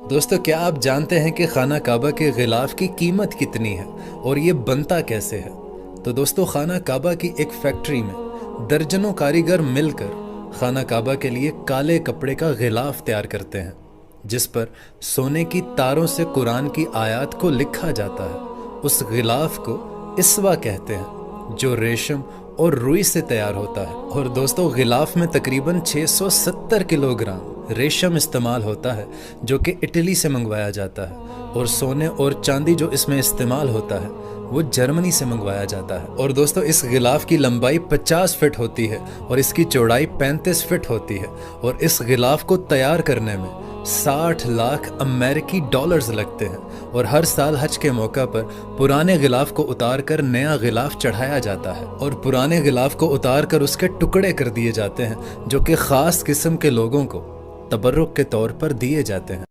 دوستو کیا آپ جانتے ہیں کہ خانہ کعبہ کے غلاف کی قیمت کتنی ہے اور یہ بنتا کیسے ہے؟ تو دوستو خانہ کعبہ کی ایک فیکٹری میں درجنوں کاریگر مل کر خانہ کعبہ کے لیے کالے کپڑے کا غلاف تیار کرتے ہیں، جس پر سونے کی تاروں سے قرآن کی آیات کو لکھا جاتا ہے۔ اس غلاف کو اسوا کہتے ہیں جو ریشم اور روئی سے تیار ہوتا ہے، اور دوستو غلاف میں تقریباً 670 کلو گرام ریشم استعمال ہوتا ہے جو کہ اٹلی سے منگوایا جاتا ہے، اور سونے اور چاندی جو اس میں استعمال ہوتا ہے وہ جرمنی سے منگوایا جاتا ہے۔ اور دوستو اس غلاف کی لمبائی 50 فٹ ہوتی ہے اور اس کی چوڑائی 35 فٹ ہوتی ہے، اور اس غلاف کو تیار کرنے میں 60 لاکھ امریکی ڈالرز لگتے ہیں، اور ہر سال حج کے موقع پر پرانے غلاف کو اتار کر نیا غلاف چڑھایا جاتا ہے، اور پرانے غلاف کو اتار کر اس کے ٹکڑے کر دیے جاتے ہیں جو کہ خاص قسم کے لوگوں کو تبرک کے طور پر دیے جاتے ہیں۔